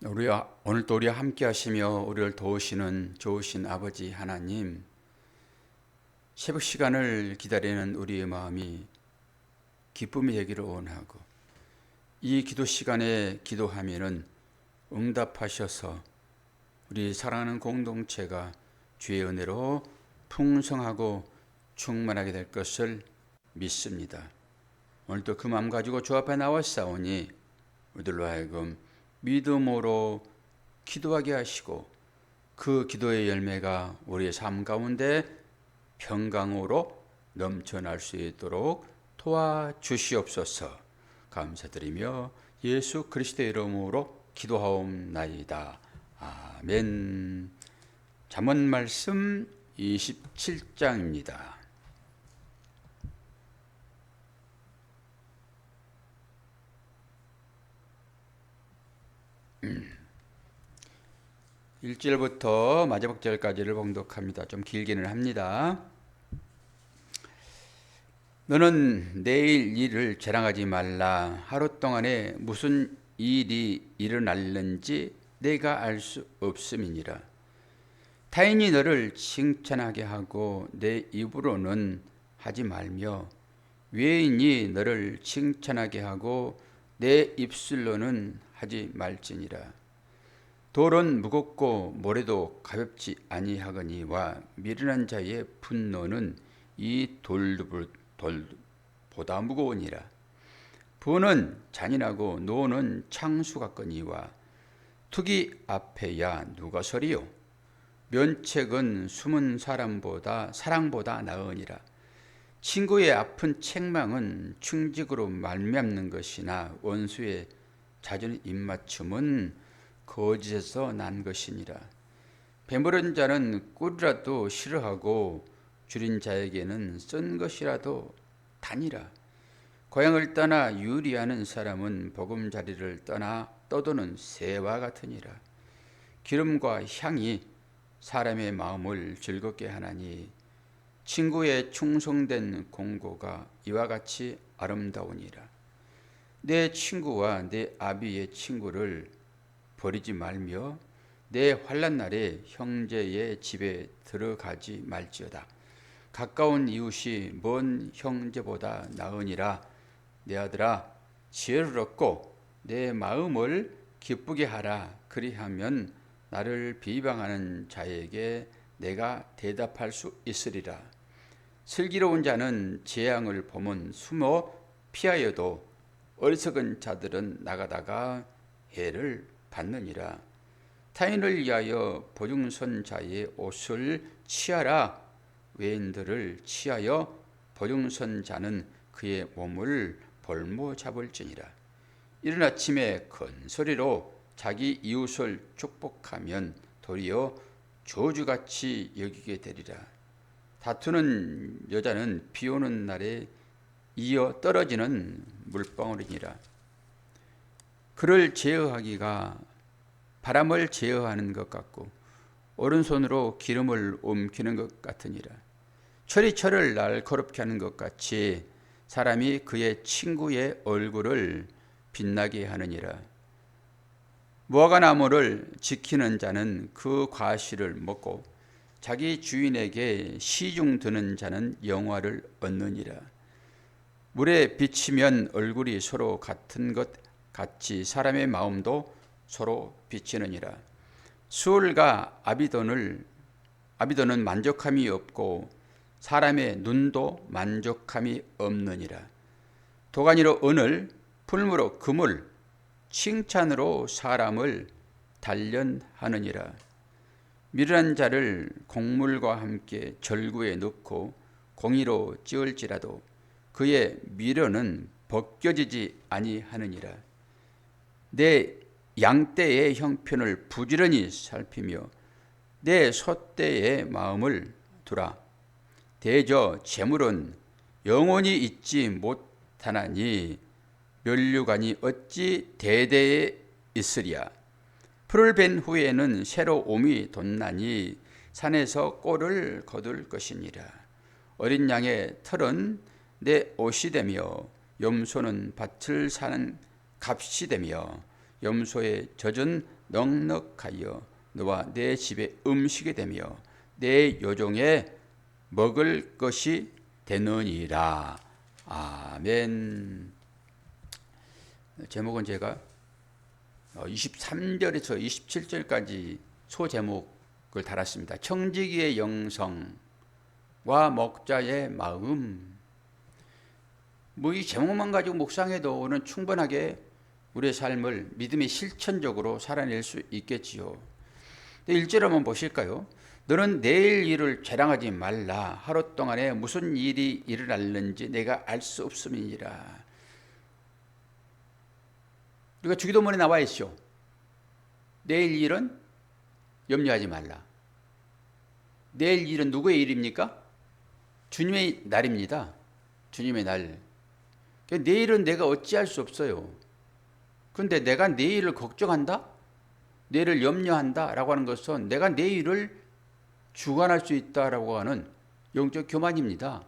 오늘도 우리와 함께 하시며 우리를 도우시는 좋으신 아버지 하나님, 새벽 시간을 기다리는 우리의 마음이 기쁨이 되기를 원하고, 이 기도 시간에 기도하면은 응답하셔서 우리 사랑하는 공동체가 주의 은혜로 풍성하고 충만하게 될 것을 믿습니다. 오늘도 그 마음 가지고 주 앞에 나왔사오니 우리들로 하여금 믿음으로 기도하게 하시고, 그 기도의 열매가 우리의 삶 가운데 평강으로 넘쳐날 수 있도록 도와주시옵소서. 감사드리며 예수 그리스도의 이름으로 기도하옵나이다. 아멘. 잠언 말씀 27장입니다. 1절부터 마지막 절까지를 봉독합니다. 좀 길기는 합니다. 너는 내일 일을 자랑하지 말라. 하루 동안에 무슨 일이 일어날는지 내가 알 수 없음이니라. 타인이 너를 칭찬하게 하고 내 입으로는 하지 말며, 외인이 너를 칭찬하게 하고 내 입술로는 하지 말지니라. 돌은 무겁고 모래도 가볍지 아니하거니와 미련한 자의 분노는 이 돌보다 무거우니라. 부는 잔인하고 노는 창수 같거니와 투기 앞에야 누가 서리요. 면책은 숨은 사랑보다 나으니라. 친구의 아픈 책망은 충직으로 말미암는 것이나 원수의 잦은 입맞춤은 거짓에서 난 것이니라. 배부른 자는 꿀이라도 싫어하고 줄인 자에게는 쓴 것이라도 다니라. 고향을 떠나 유리하는 사람은 보금자리를 떠나 떠도는 새와 같으니라. 기름과 향이 사람의 마음을 즐겁게 하나니 친구의 충성된 공고가 이와 같이 아름다우니라. 내 친구와 내 아비의 친구를 버리지 말며 내 환난 날에 형제의 집에 들어가지 말지어다. 가까운 이웃이 먼 형제보다 나으니라. 내 아들아, 지혜를 얻고 내 마음을 기쁘게 하라. 그리하면 나를 비방하는 자에게 내가 대답할 수 있으리라. 슬기로운 자는 재앙을 보면 숨어 피하여도 어리석은 자들은 나가다가 해를 받느니라. 타인을 위하여 보증선 자의 옷을 취하라. 외인들을 취하여 보증선 자는 그의 몸을 볼모 잡을지니라. 이른 아침에 큰 소리로 자기 이웃을 축복하면 도리어 저주같이 여기게 되리라. 다투는 여자는 비 오는 날에 이어 떨어지는 물방울이니라. 그를 제어하기가 바람을 제어하는 것 같고 오른손으로 기름을 옮기는 것 같으니라. 철이 철을 날카롭게 하는 것 같이 사람이 그의 친구의 얼굴을 빛나게 하느니라. 무화과 나무를 지키는 자는 그 과실을 먹고 자기 주인에게 시중 드는 자는 영화를 얻느니라. 물에 비치면 얼굴이 서로 같은 것 같이 사람의 마음도 서로 비치느니라. 수월과 아비도는 만족함이 없고 사람의 눈도 만족함이 없느니라. 도가니로 은을, 풀무로 금을, 칭찬으로 사람을 단련하느니라. 미련한 자를 곡물과 함께 절구에 넣고 공의로 찌을지라도 그의 미련은 벗겨지지 아니하느니라. 내 양떼의 형편을 부지런히 살피며 내 소떼의 마음을 두라. 대저 재물은 영원히 잊지 못하나니 면류관이 어찌 대대에 있으랴. 풀을 벤 후에는 새로 옴이 돋나니 산에서 꼴을 거둘 것이니라. 어린 양의 털은 내 옷이 되며 염소는 밭을 사는 값이 되며 염소의 젖은 넉넉하여 너와 내 집에 음식이 되며 내 요종에 먹을 것이 되느니라. 아멘. 제목은 제가 23절에서 27절까지 소제목을 달았습니다. 청지기의 영성과 목자의 마음. 이 제목만 가지고 묵상해도 오늘 충분하게 우리의 삶을 믿음의 실천적으로 살아낼 수 있겠지요. 1절 한번 보실까요? 너는 내일 일을 자랑하지 말라. 하루 동안에 무슨 일이 일어날는지 내가 알 수 없음이니라. 우리가 주기도문에 나와 있죠. 내일 일은 염려하지 말라. 내일 일은 누구의 일입니까? 주님의 날입니다. 주님의 날. 내일은 내가 어찌할 수 없어요. 그런데 내가 내일을 걱정한다? 내일을 염려한다? 라고 하는 것은 내가 내일을 주관할 수 있다라고 하는 영적 교만입니다.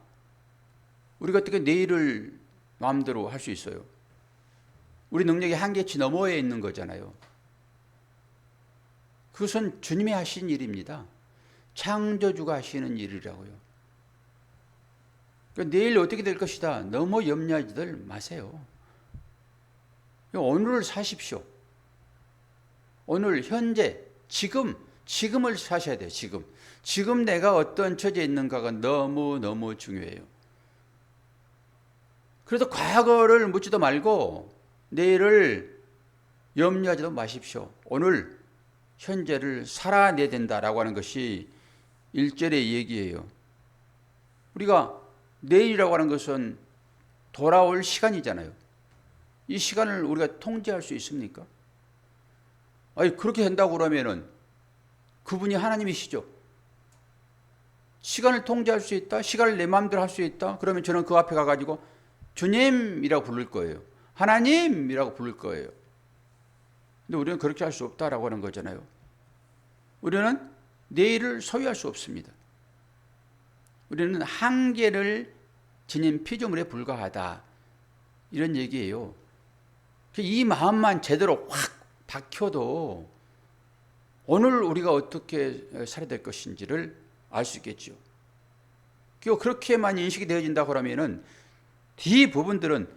우리가 어떻게 내일을 마음대로 할 수 있어요? 우리 능력의 한계치 너머에 있는 거잖아요. 그것은 주님이 하신 일입니다. 창조주가 하시는 일이라고요. 그러니까 내일 어떻게 될 것이다. 너무 염려하지들 마세요. 오늘을 사십시오. 오늘 현재 지금을 사셔야 돼요. 지금 내가 어떤 처지에 있는가가 너무 중요해요. 그래서 과거를 묻지도 말고 내일을 염려하지도 마십시오. 오늘 현재를 살아내야 된다라고 하는 것이 1절의 얘기예요. 우리가 내일이라고 하는 것은 돌아올 시간이잖아요. 이 시간을 우리가 통제할 수 있습니까? 아니, 그렇게 된다고 그러면은 그분이 하나님이시죠. 시간을 통제할 수 있다. 시간을 내 마음대로 할 수 있다. 그러면 저는 그 앞에 가가지고 주님이라고 부를 거예요. 하나님이라고 부를 거예요. 근데 우리는 그렇게 할 수 없다라고 하는 거잖아요. 우리는 내일을 소유할 수 없습니다. 우리는 한계를 지닌 피조물에 불과하다. 이런 얘기예요. 이 마음만 제대로 확 박혀도 오늘 우리가 어떻게 살아야 될 것인지를 알 수 있겠죠. 그렇게만 인식이 되어진다 그러면은 뒤 부분들은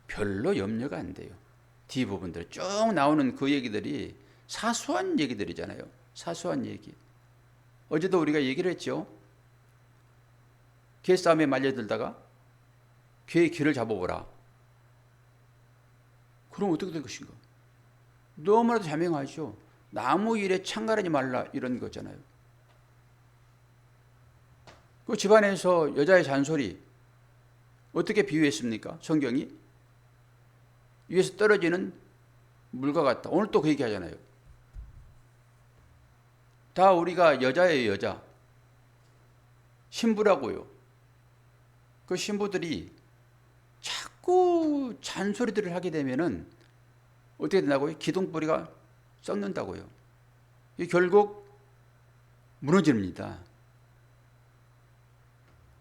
별로 염려가 안 돼요. 뒤 부분들 쭉 나오는 그 얘기들이 사소한 얘기들이잖아요. 사소한 얘기. 어제도 우리가 얘기를 했죠. 개 싸움에 말려들다가 개의 귀를 잡아보라. 그럼 어떻게 될 것인가? 너무나도 자명하죠. 나무 일에 창가르지 말라 이런 거잖아요. 그 집안에서 여자의 잔소리 어떻게 비유했습니까? 성경이 위에서 떨어지는 물과 같다. 오늘 또 그 얘기 하잖아요. 다 우리가 여자예요. 여자. 신부라고요. 그 신부들이 자꾸 잔소리들을 하게 되면은 어떻게 된다고요? 기둥뿌리가 썩는다고요. 결국 무너집니다.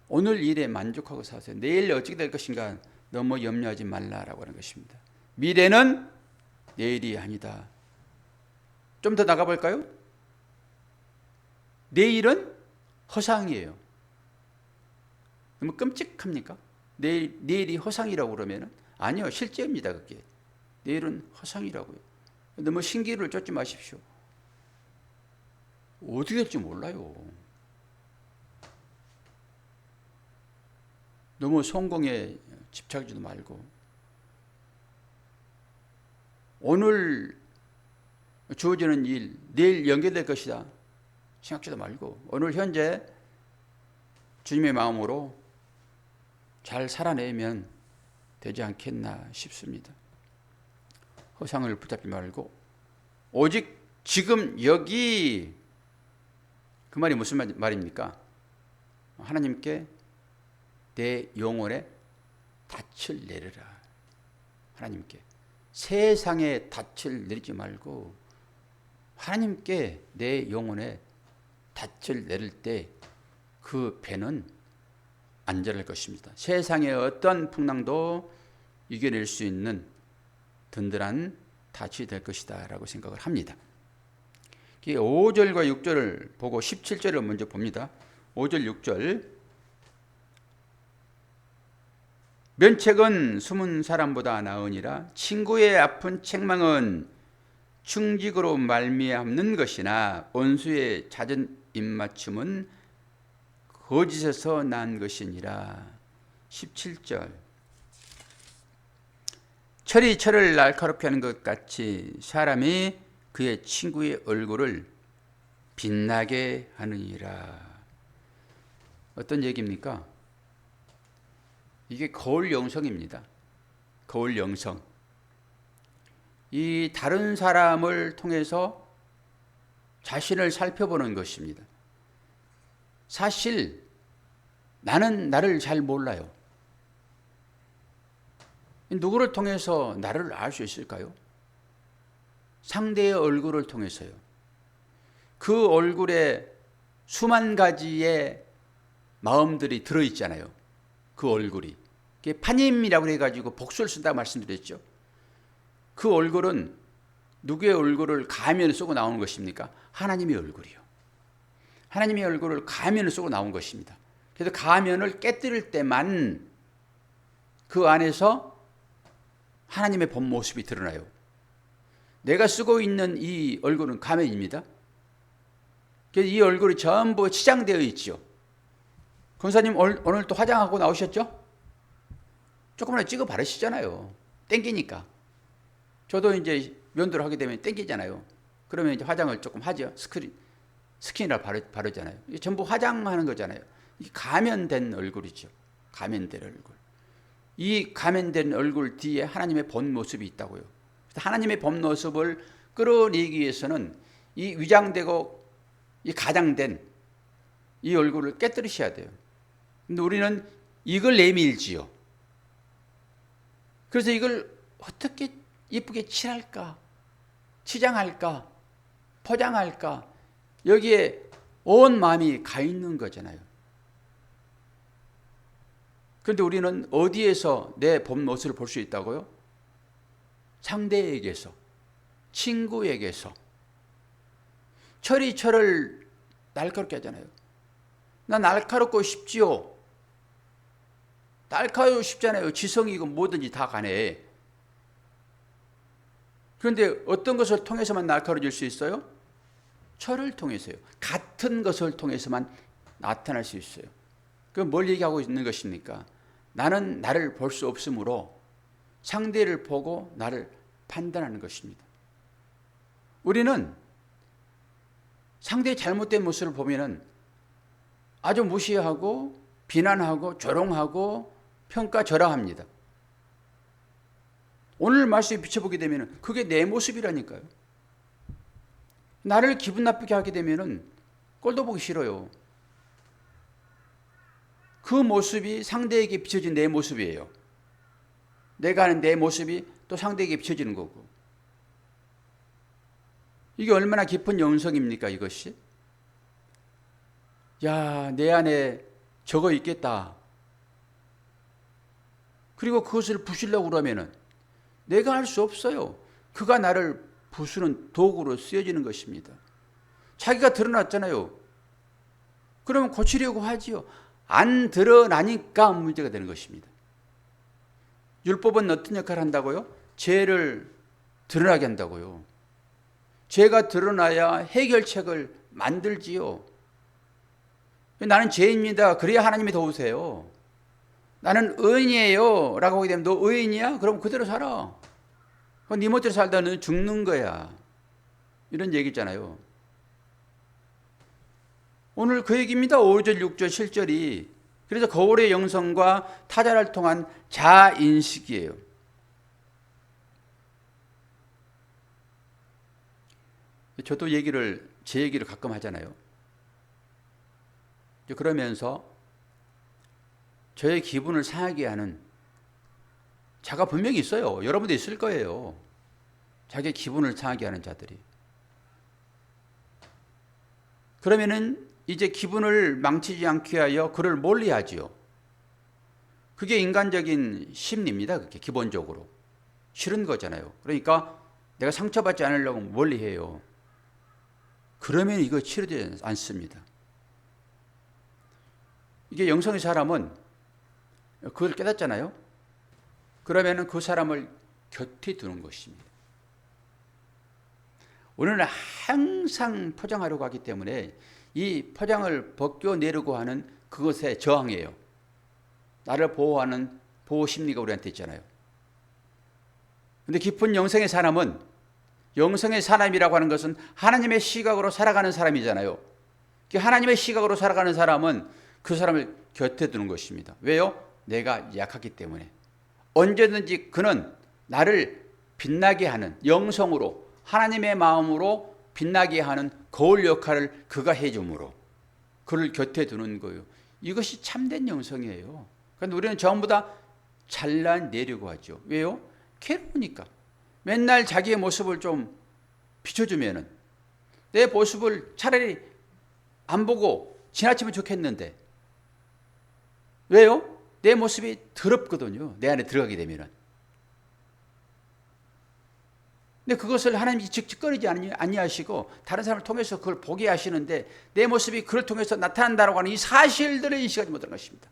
오늘 일에 만족하고 사세요. 내일 어떻게 될 것인가 너무 염려하지 말라라고 하는 것입니다. 미래는 내일이 아니다. 좀 더 나가볼까요? 내일은 허상이에요. 너무 끔찍합니까? 내일이 허상이라고 그러면은 아니요, 실제입니다. 그게 내일은 허상이라고요. 너무 신기루를 쫓지 마십시오. 어떻게 될지 몰라요. 너무 성공에 집착하지도 말고 오늘 주어지는 일, 내일 연결될 것이다 생각지도 말고 오늘 현재 주님의 마음으로 잘 살아내면 되지 않겠나 싶습니다. 허상을 붙잡지 말고 오직 지금 여기, 그 말이 무슨 말입니까? 하나님께 내 영혼에 닻을 내려라. 하나님께 세상에 닻을 내리지 말고 하나님께 내 영혼에 닻을 내릴 때 그 배는 안전할 것입니다. 세상의 어떤 풍랑도 이겨낼 수 있는 든든한 닻이 될 것이다 라고 생각을 합니다. 5절과 6절을 보고 17절을 먼저 봅니다. 5절 6절. 면책은 숨은 사람보다 나으니라. 친구의 아픈 책망은 충직으로 말미암는 것이나 원수의 잦은 입맞춤은 거짓에서 난 것이니라. 17절. 철이 철을 날카롭게 하는 것 같이 사람이 그의 친구의 얼굴을 빛나게 하느니라. 어떤 얘기입니까? 이게 거울 영성입니다. 거울 영성. 이 다른 사람을 통해서 자신을 살펴보는 것입니다. 사실 나는 나를 잘 몰라요. 누구를 통해서 나를 알 수 있을까요? 상대의 얼굴을 통해서요. 그 얼굴에 수만 가지의 마음들이 들어있잖아요. 그 얼굴이. 파님이라고 해가지고 복수를 쓴다고 말씀드렸죠. 그 얼굴은 누구의 얼굴을 가면을 쓰고 나오는 것입니까? 하나님의 얼굴이요. 하나님의 얼굴을 가면을 쓰고 나온 것입니다. 그래서 가면을 깨뜨릴 때만 그 안에서 하나님의 본 모습이 드러나요. 내가 쓰고 있는 이 얼굴은 가면입니다. 그래서 이 얼굴이 전부 치장되어 있죠. 권사님 오늘 또 화장하고 나오셨죠? 조금만 찍어 바르시잖아요. 땡기니까. 저도 이제 면도를 하게 되면 땡기잖아요. 그러면 이제 화장을 조금 하죠. 스킨이라 바르잖아요. 이게 전부 화장하는 거잖아요. 이 가면된 얼굴이죠. 가면된 얼굴. 이 가면된 얼굴 뒤에 하나님의 본 모습이 있다고요. 하나님의 본 모습을 끌어내기 위해서는 이 위장되고 이 가장된 이 얼굴을 깨뜨리셔야 돼요. 근데 우리는 이걸 내밀지요. 그래서 이걸 어떻게 이쁘게 칠할까? 치장할까? 포장할까? 여기에 온 마음이 가 있는 거잖아요. 그런데 우리는 어디에서 내 본 모습을 볼 수 있다고요? 상대에게서, 친구에게서. 철이 철을 날카롭게 하잖아요. 나 날카롭고 싶지요. 날카롭고 싶잖아요. 지성이고 뭐든지 다 가네. 그런데 어떤 것을 통해서만 날카로워질 수 있어요? 철을 통해서요. 같은 것을 통해서만 나타날 수 있어요. 그럼 뭘 얘기하고 있는 것입니까? 나는 나를 볼 수 없으므로 상대를 보고 나를 판단하는 것입니다. 우리는 상대의 잘못된 모습을 보면은 아주 무시하고 비난하고 조롱하고 평가절하합니다. 오늘 말씀에 비춰보게 되면 그게 내 모습이라니까요. 나를 기분 나쁘게 하게 되면 꼴도 보기 싫어요. 그 모습이 상대에게 비춰진 내 모습이에요. 내가 하는 내 모습이 또 상대에게 비춰지는 거고. 이게 얼마나 깊은 영성입니까, 이것이? 야, 내 안에 저거 있겠다. 그리고 그것을 부수려고 그러면은 내가 할 수 없어요. 그가 나를 부수는 도구로 쓰여지는 것입니다. 자기가 드러났잖아요. 그러면 고치려고 하지요. 안 드러나니까 문제가 되는 것입니다. 율법은 어떤 역할을 한다고요? 죄를 드러나게 한다고요. 죄가 드러나야 해결책을 만들지요. 나는 죄인입니다. 그래야 하나님이 도우세요. 나는 의인이에요 라고 하게 되면 너 의인이야? 그럼 그대로 살아. 네 멋대로 살다 너는 죽는 거야. 이런 얘기잖아요. 오늘 그 얘기입니다. 5절, 6절, 7절이. 그래서 거울의 영성과 타자를 통한 자인식이에요. 저도 제 얘기를 가끔 하잖아요. 그러면서 저의 기분을 상하게 하는 자가 분명히 있어요. 여러분도 있을 거예요. 자기의 기분을 상하게 하는 자들이. 그러면은 이제 기분을 망치지 않게 하여 그를 멀리하지요. 그게 인간적인 심리입니다. 그게 기본적으로. 싫은 거잖아요. 그러니까 내가 상처받지 않으려고 멀리해요. 그러면 이거 치료되지 않습니다. 이게 영성의 사람은 그걸 깨닫잖아요. 그러면 그 사람을 곁에 두는 것입니다. 우리는 항상 포장하려고 하기 때문에 이 포장을 벗겨내려고 하는 그것에 저항해요. 나를 보호하는 보호 심리가 우리한테 있잖아요. 근데 깊은 영성의 사람은, 영성의 사람이라고 하는 것은 하나님의 시각으로 살아가는 사람이잖아요. 하나님의 시각으로 살아가는 사람은 그 사람을 곁에 두는 것입니다. 왜요? 내가 약하기 때문에. 언제든지 그는 나를 빛나게 하는, 영성으로 하나님의 마음으로 빛나게 하는 거울 역할을 그가 해주므로 그를 곁에 두는 거예요. 이것이 참된 영성이에요. 그런데 우리는 전부 다 잘라내려고 하죠. 왜요? 괴로우니까. 맨날 자기의 모습을 좀 비춰주면은 내 모습을 차라리 안 보고 지나치면 좋겠는데, 왜요? 내 모습이 더럽거든요. 내 안에 들어가게 되면은. 근데 그것을 하나님이 직직거리지 아니하시고 다른 사람을 통해서 그걸 보게 하시는데 내 모습이 그를 통해서 나타난다라고 하는 이 사실들을 인식하지 못하는 것입니다.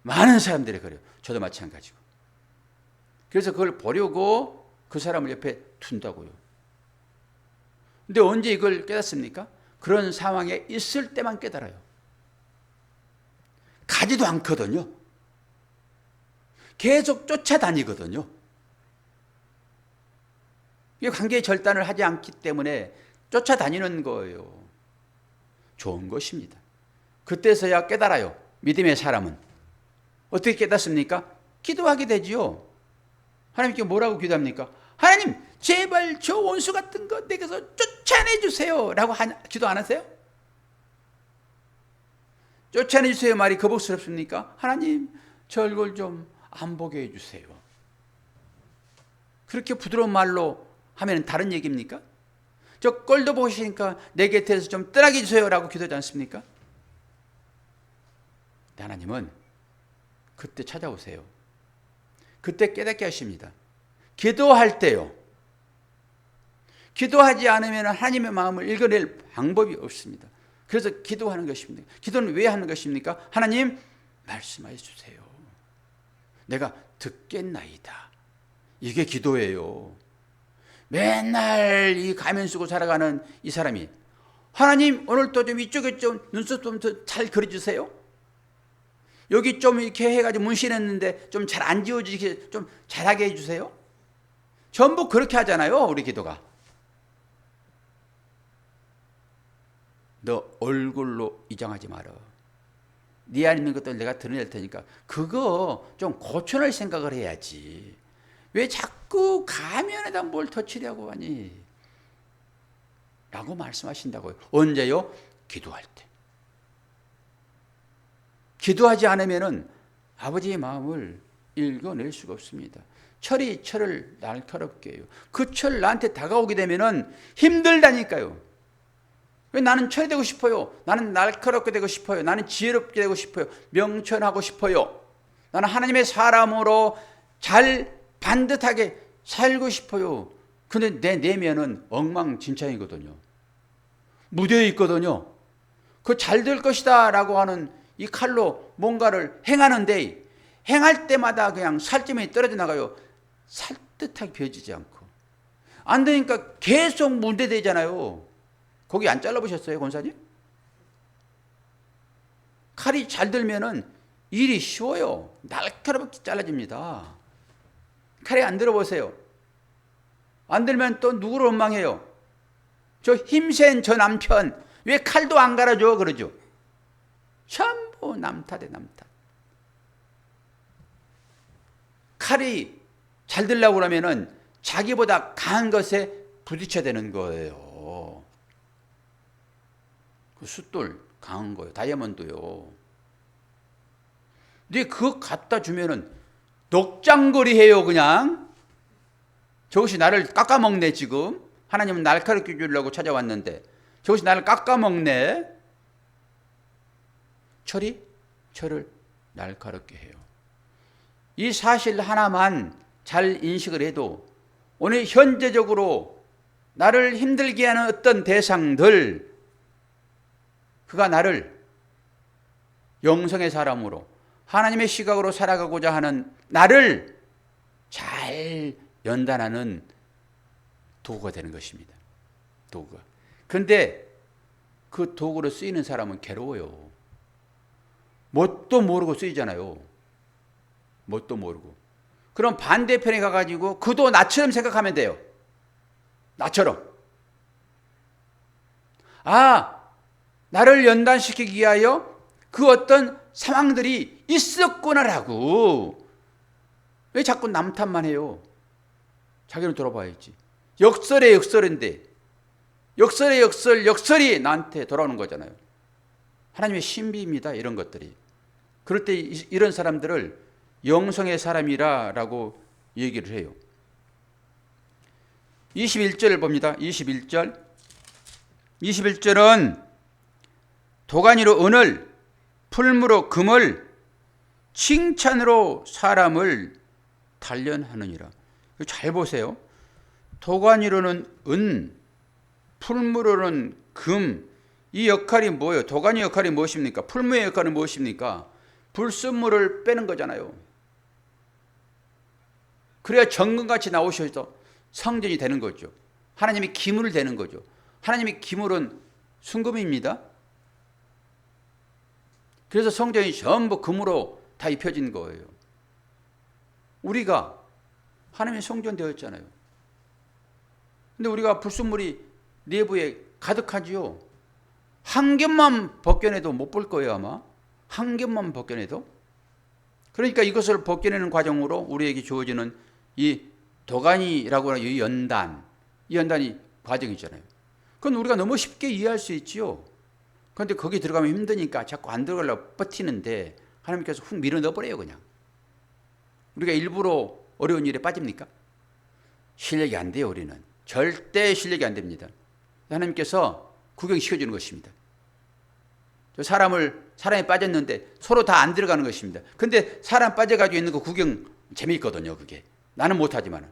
많은 사람들이 그래요. 저도 마찬가지고. 그래서 그걸 보려고 그 사람을 옆에 둔다고요. 근데 언제 이걸 깨닫습니까? 그런 상황에 있을 때만 깨달아요. 가지도 않거든요. 계속 쫓아다니거든요. 관계의 절단을 하지 않기 때문에 쫓아다니는 거예요. 좋은 것입니다. 그때서야 깨달아요. 믿음의 사람은. 어떻게 깨닫습니까? 기도하게 되지요. 하나님께 뭐라고 기도합니까? 하나님, 제발 저 원수 같은 거 내게서 쫓아내주세요 라고 기도 안 하세요? 쫓아내주세요 말이 거북스럽습니까? 하나님, 저 얼굴 좀 안 보게 해주세요. 그렇게 부드러운 말로 하면 다른 얘기입니까? 저 꼴도 보시니까 내 곁에서 좀 떠나게 해주세요 라고 기도하지 않습니까? 하나님은 그때 찾아오세요. 그때 깨닫게 하십니다. 기도할 때요. 기도하지 않으면 하나님의 마음을 읽어낼 방법이 없습니다. 그래서 기도하는 것입니다. 기도는 왜 하는 것입니까? 하나님, 말씀하여 주세요. 내가 듣겠나이다. 이게 기도예요. 맨날 이 가면 쓰고 살아가는 이 사람이, 하나님, 오늘도 좀 이쪽에 좀 눈썹 좀 더 잘 그려주세요. 여기 좀 이렇게 해가지고 문신했는데 좀 잘 안 지워지게 좀 잘하게 해주세요. 전부 그렇게 하잖아요, 우리 기도가. 너 얼굴로 이장하지 마라. 네 안에 있는 것들 내가 드러낼 테니까 그거 좀 고쳐낼 생각을 해야지. 왜 자꾸 가면에다 뭘 터치려고 하니? 라고 말씀하신다고요. 언제요? 기도할 때. 기도하지 않으면 아버지의 마음을 읽어낼 수가 없습니다. 철이 철을 날카롭게 해요. 그 철 나한테 다가오게 되면 힘들다니까요. 왜 나는 철이 되고 싶어요. 나는 날카롭게 되고 싶어요. 나는 지혜롭게 되고 싶어요. 명철하고 싶어요. 나는 하나님의 사람으로 잘 반듯하게 살고 싶어요. 근데 내 내면은 엉망진창이거든요. 무뎌 있거든요. 그 잘 될 것이다 라고 하는 이 칼로 뭔가를 행하는데 행할 때마다 그냥 살점이 떨어져 나가요. 살듯하게 벼지지 않고. 안 되니까 계속 문제되잖아요. 거기 안 잘라보셨어요, 권사님? 칼이 잘 들면은 일이 쉬워요. 날카롭게 잘라집니다. 칼이 안 들어보세요. 안 들면 또 누구를 원망해요? 저 힘센 저 남편 왜 칼도 안 갈아줘? 그러죠. 전부 남 탓에 남 탓. 칼이 잘 들려고 그러면은 자기보다 강한 것에 부딪혀야 되는 거예요. 그 숫돌 강한 거예요. 다이아몬드요. 근데 그거 갖다 주면은 녹장거리 해요, 그냥. 저것이 나를 깎아먹네, 지금. 하나님은 날카롭게 주려고 찾아왔는데 저것이 나를 깎아먹네. 철이 철을 날카롭게 해요. 이 사실 하나만 잘 인식을 해도 오늘 현재적으로 나를 힘들게 하는 어떤 대상들, 그가 나를 영성의 사람으로 하나님의 시각으로 살아가고자 하는 나를 잘 연단하는 도구가 되는 것입니다. 도구가. 그런데 그 도구로 쓰이는 사람은 괴로워요. 뭣도 모르고 쓰이잖아요. 뭣도 모르고. 그럼 반대편에 가가지고 그도 나처럼 생각하면 돼요. 나처럼. 아, 나를 연단시키기 위하여 그 어떤 상황들이 있었구나라고. 왜 자꾸 남 탓만 해요? 자기는 돌아봐야지. 역설의 역설인데 역설의 역설이 나한테 돌아오는 거잖아요. 하나님의 신비입니다. 이런 것들이. 그럴 때 이런 사람들을 영성의 사람이라고 얘기를 해요. 21절을 봅니다. 21절은 도가니로 은을, 풀무로 금을, 칭찬으로 사람을 단련하느니라. 잘 보세요. 도가니로는 은, 풀무로는 금. 이 역할이 뭐예요? 도가니 역할이 무엇입니까? 풀무의 역할은 무엇입니까? 불순물을 빼는 거잖아요. 그래야 정금같이 나오셔서 성전이 되는 거죠. 하나님이 기물을 되는 거죠. 하나님의 기물은 순금입니다. 그래서 성전이 전부 금으로 다 입혀진 거예요. 우리가 하나님의 성전 되었잖아요. 근데 우리가 불순물이 내부에 가득하지요. 한 겹만 벗겨내도 못 볼 거예요, 아마. 한 겹만 벗겨내도. 그러니까 이것을 벗겨내는 과정으로 우리에게 주어지는 이 도가니라고 하는 이 연단이 과정이잖아요. 그건 우리가 너무 쉽게 이해할 수 있지요. 그런데 거기 들어가면 힘드니까 자꾸 안 들어가려고 버티는데 하나님께서 훅 밀어 넣어버려요, 그냥. 우리가 일부러 어려운 일에 빠집니까? 실력이 안 돼요, 우리는. 절대 실력이 안 됩니다. 하나님께서 구경시켜주는 것입니다. 사람이 빠졌는데 서로 다 안 들어가는 것입니다. 근데 사람 빠져가지고 있는 거 구경 재미있거든요, 그게. 나는 못하지만.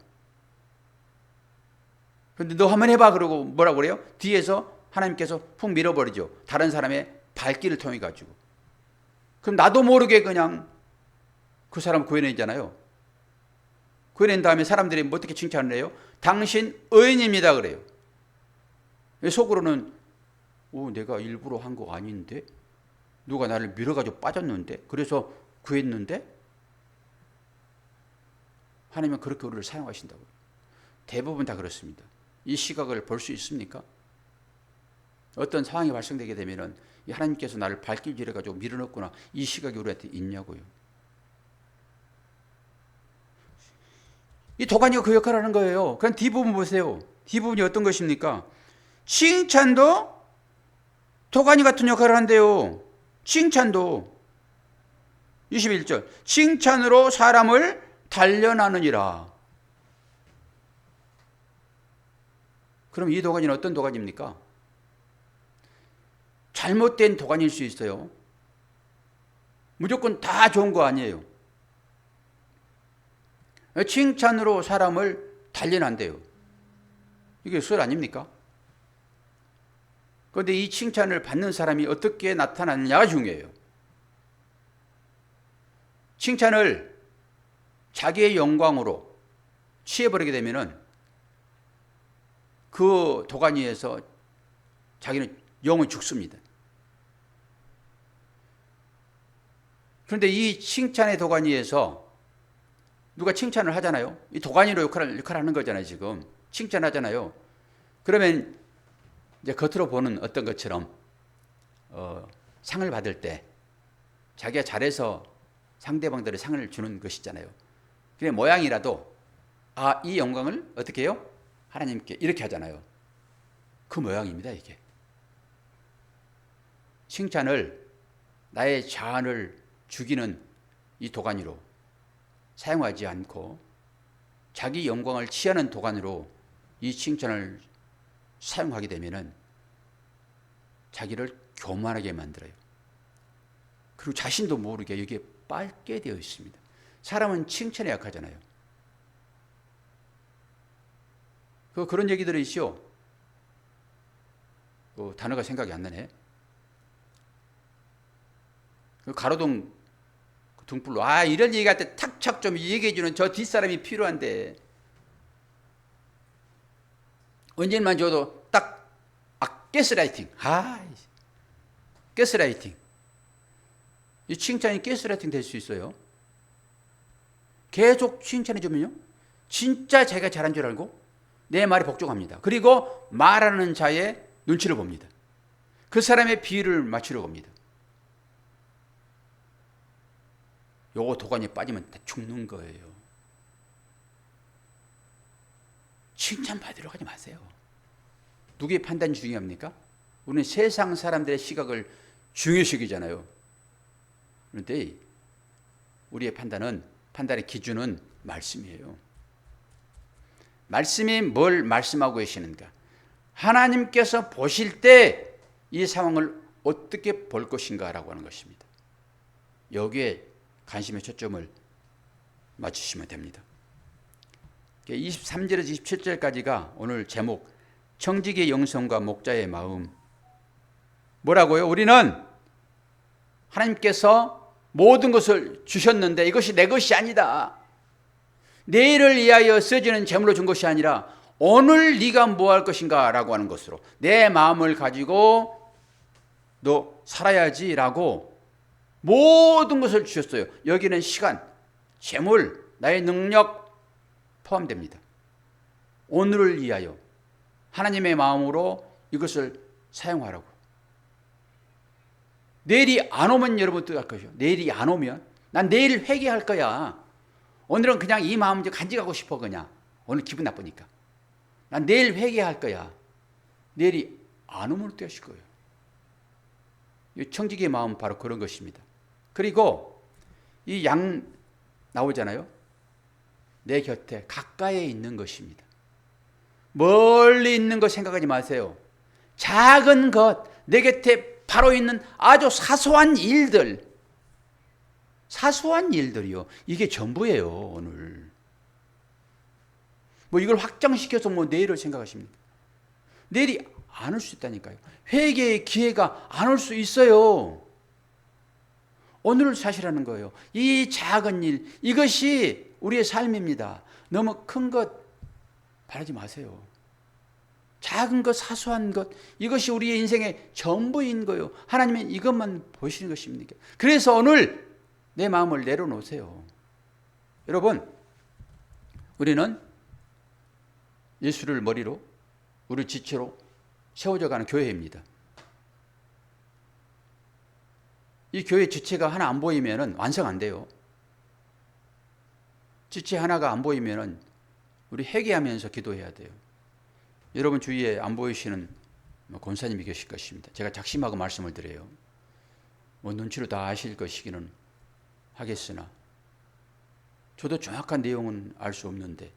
근데 너 한번 해봐, 그러고 뭐라고 그래요? 뒤에서 하나님께서 푹 밀어버리죠. 다른 사람의 발길을 통해 가지고. 그럼 나도 모르게 그냥 그 사람을 구해내잖아요. 구해낸 다음에 사람들이 뭐 어떻게 칭찬을 해요? 당신 의인입니다, 그래요. 속으로는 내가 일부러 한 거 아닌데? 누가 나를 밀어가지고 빠졌는데? 그래서 구했는데? 하나님은 그렇게 우리를 사용하신다고요. 대부분 다 그렇습니다. 이 시각을 볼 수 있습니까? 어떤 상황이 발생되게 되면은 하나님께서 나를 발길질해 가지고 밀어넣구나, 이 시각이 우리한테 있냐고요. 이 도가니가 그 역할을 하는 거예요. 그럼 뒷부분 보세요. 뒷부분이 어떤 것입니까? 칭찬도 도가니 같은 역할을 한대요. 칭찬도. 21절. 칭찬으로 사람을 단련하느니라. 그럼 이 도가니는 어떤 도가니입니까? 잘못된 도가니일 수 있어요. 무조건 다 좋은 거 아니에요. 칭찬으로 사람을 단련한대요. 이게 술 아닙니까? 그런데 이 칭찬을 받는 사람이 어떻게 나타나느냐가 중요해요. 칭찬을 자기의 영광으로 취해버리게 되면은 그 도가니에서 자기는 영원히 죽습니다. 그런데 이 칭찬의 도가니에서 누가 칭찬을 하잖아요. 이 도가니로 역할을 하는 거잖아요, 지금. 칭찬하잖아요. 그러면 이제 겉으로 보는 어떤 것처럼 상을 받을 때 자기가 잘해서 상대방들의 상을 주는 것이잖아요. 그냥 모양이라도 이 영광을 어떻게 해요? 하나님께 이렇게 하잖아요. 그 모양입니다, 이게. 칭찬을 나의 자아를 죽이는 이 도가니로 사용하지 않고 자기 영광을 취하는 도가니로 이 칭찬을 사용하게 되면은 자기를 교만하게 만들어요. 그리고 자신도 모르게 여기에 빠지게 되어 있습니다. 사람은 칭찬에 약하잖아요. 그런 얘기들이 있죠. 단어가 생각이 안 나네. 그 가로등 등불로 이런 얘기할 때 탁착 좀 얘기해주는 저 뒷사람이 필요한데 언제만 줘도 딱 가스라이팅. 가스라이팅. 이 칭찬이 가스라이팅 될 수 있어요. 계속 칭찬해주면요 진짜 자기가 잘한 줄 알고 내 말에 복종합니다. 그리고 말하는 자의 눈치를 봅니다. 그 사람의 비위를 맞추려고 합니다. 요거 도가니에 빠지면 다 죽는 거예요. 칭찬 받으러 가지 마세요. 누구의 판단이 중요합니까? 우리는 세상 사람들의 시각을 중요시기잖아요. 그런데 우리의 판단의 기준은 말씀이에요. 말씀이 뭘 말씀하고 계시는가? 하나님께서 보실 때 이 상황을 어떻게 볼 것인가 라고 하는 것입니다. 여기에 관심의 초점을 맞추시면 됩니다. 23절에서 27절까지가 오늘 제목 청지기의 영성과 목자의 마음. 뭐라고요? 우리는 하나님께서 모든 것을 주셨는데 이것이 내 것이 아니다. 내일을 위하여 쓰여지는 재물로 준 것이 아니라 오늘 네가 뭐 할 것인가 라고 하는 것으로 내 마음을 가지고 너 살아야지 라고 모든 것을 주셨어요. 여기는 시간, 재물, 나의 능력 포함됩니다. 오늘을 위하여 하나님의 마음으로 이것을 사용하라고. 내일이 안 오면 여러분 어떡할 것이요? 내일이 안 오면 난 내일 회개할 거야. 오늘은 그냥 이 마음 좀 간직하고 싶어. 그냥 오늘 기분 나쁘니까 난 내일 회개할 거야. 내일이 안 오면 어떻게 하실 거예요? 이 청지기의 마음 바로 그런 것입니다. 그리고 이 양 나오잖아요. 내 곁에 가까이에 있는 것입니다. 멀리 있는 것 생각하지 마세요. 작은 것, 내 곁에 바로 있는 아주 사소한 일들, 사소한 일들이요. 이게 전부예요. 오늘 뭐 이걸 확장시켜서 뭐 내일을 생각하십니까? 내일이 안 올 수 있다니까요. 회개의 기회가 안 올 수 있어요. 오늘을 사시라는 거예요. 이 작은 일, 이것이 우리의 삶입니다. 너무 큰 것 바라지 마세요. 작은 것, 사소한 것, 이것이 우리의 인생의 전부인 거예요. 하나님은 이것만 보시는 것입니다. 그래서 오늘 내 마음을 내려놓으세요. 여러분, 우리는 예수를 머리로, 우리 지체로 세워져 가는 교회입니다. 이 교회 지체가 하나 안 보이면 완성 안 돼요. 지체 하나가 안 보이면 우리 회개하면서 기도해야 돼요. 여러분 주위에 안 보이시는 권사님이 계실 것입니다. 제가 작심하고 말씀을 드려요. 뭐 눈치로 다 아실 것이기는 하겠으나 저도 정확한 내용은 알 수 없는데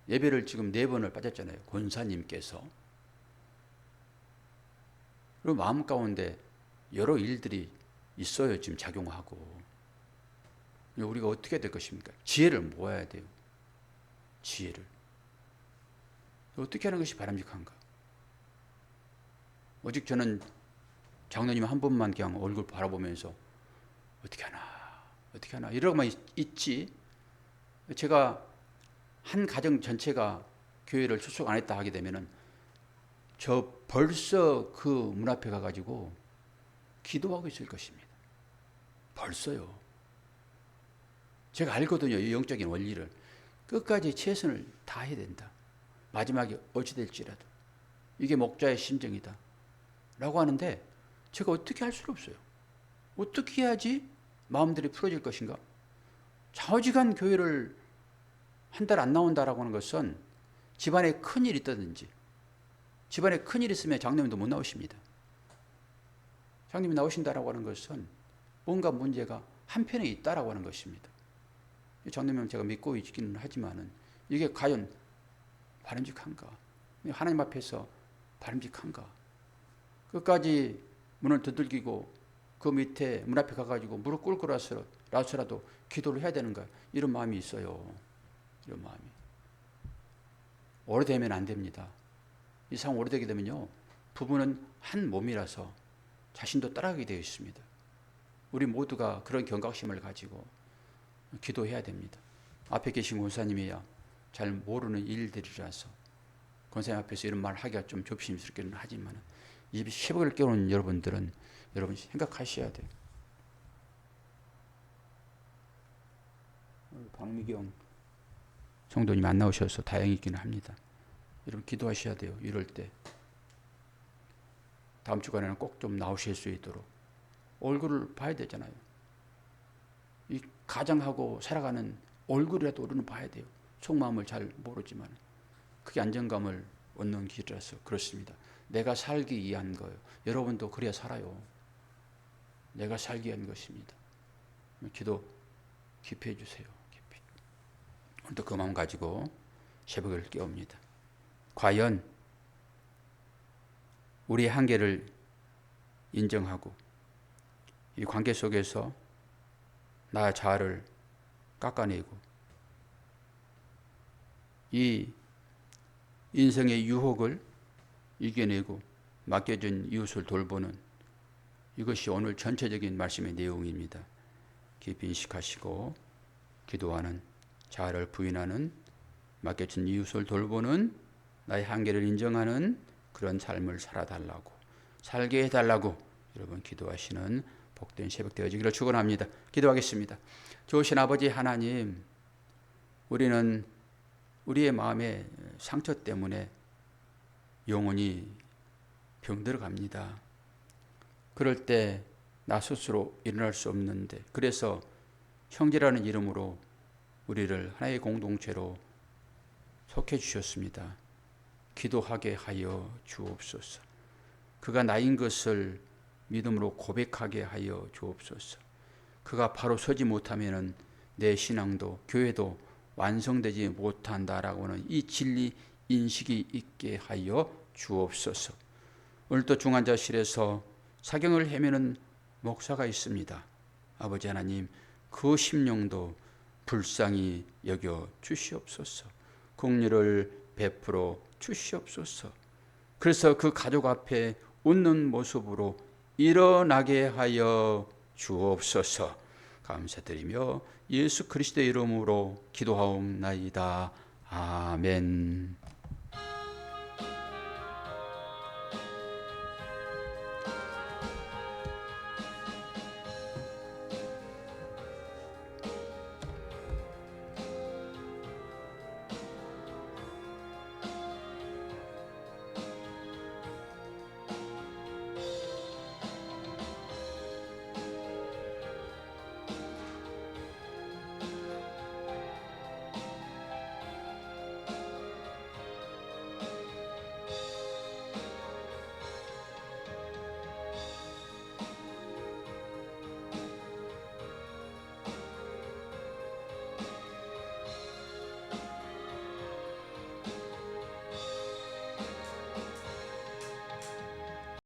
예배를 지금 4번을 빠졌잖아요. 권사님께서. 그리고 마음 가운데 여러 일들이 있어요. 지금 작용하고. 우리가 어떻게 될 것입니까? 지혜를 모아야 돼요. 지혜를. 어떻게 하는 것이 바람직한가? 오직 저는 장로님 한 분만 그냥 얼굴 바라보면서 어떻게 하나 이러고만 있지. 제가 한 가정 전체가 교회를 출석 안 했다 하게 되면은 저 벌써 그 문 앞에 가가지고 기도하고 있을 것입니다. 벌써요. 제가 알거든요. 이 영적인 원리를. 끝까지 최선을 다해야 된다. 마지막에 어찌 될지라도. 이게 목자의 심정이다. 라고 하는데 제가 어떻게 할 수가 없어요. 어떻게 해야지 마음들이 풀어질 것인가? 좌우지간 교회를 한 달 안 나온다라고 하는 것은 집안에 큰일이 있다든지 집안에 큰일이 있으면 장로님도 못 나오십니다. 장로님이 나오신다라고 하는 것은 뭔가 문제가 한편에 있다라고 하는 것입니다. 장로님은 제가 믿고 있기는 하지만은 이게 과연 바람직한가? 하나님 앞에서 바람직한가? 끝까지 문을 두들기고 그 밑에 문 앞에 가가지고 무릎 꿇고 라서라도 기도를 해야 되는가? 이런 마음이 있어요. 이런 마음이. 오래되면 안 됩니다. 이 상황 오래되게 되면요. 부부는 한 몸이라서 자신도 따라가게 되어 있습니다. 우리 모두가 그런 경각심을 가지고 기도해야 됩니다. 앞에 계신 권사님이야 잘 모르는 일들이라서 권사님 앞에서 이런 말 하기가 좀 조심스럽기는 하지만 이 새벽을 깨우는 여러분들은 여러분 생각하셔야 돼요. 박미경 성도님 안 나오셔서 다행이기는 합니다. 여러분 기도하셔야 돼요. 이럴 때 다음 주간에는 꼭 좀 나오실 수 있도록 얼굴을 봐야 되잖아요. 이 가정하고 살아가는 얼굴이라도 우리는 봐야 돼요. 속마음을 잘 모르지만 그게 안정감을 얻는 길이라서 그렇습니다. 내가 살기 위한 거예요. 여러분도 그래야 살아요. 내가 살기 위한 것입니다. 기도 깊이 해주세요. 깊이. 오늘도 그 마음 가지고 새벽을 깨웁니다. 과연 우리의 한계를 인정하고 이 관계 속에서 나 자아를 깎아내고 이 인생의 유혹을 이겨내고 맡겨진 이웃을 돌보는 이것이 오늘 전체적인 말씀의 내용입니다. 깊이 인식하시고 기도하는 자아를 부인하는 맡겨진 이웃을 돌보는 나의 한계를 인정하는 그런 삶을 살아달라고 살게 해달라고 여러분 기도하시는 복된 새벽 되어지기를 축원합니다. 기도하겠습니다. 좋으신 아버지 하나님, 우리는 우리의 마음의 상처 때문에 영혼이 병들어갑니다. 그럴 때 나 스스로 일어날 수 없는데 그래서 형제라는 이름으로 우리를 하나의 공동체로 속해 주셨습니다. 기도하게 하여 주옵소서. 그가 나인 것을 믿음으로 고백하게 하여 주옵소서. 그가 바로 서지 못하면 내 신앙도 교회도 완성되지 못한다라고 하는 이 진리 인식이 있게 하여 주옵소서. 오늘도 중환자실에서 사경을 헤매는 목사가 있습니다. 아버지 하나님, 그 심령도 불쌍히 여겨 주시옵소서. 긍휼을 베풀어 주시옵소서. 그래서 그 가족 앞에 웃는 모습으로 일어나게 하여 주옵소서. 감사드리며 예수 그리스도의 이름으로 기도하옵나이다. 아멘.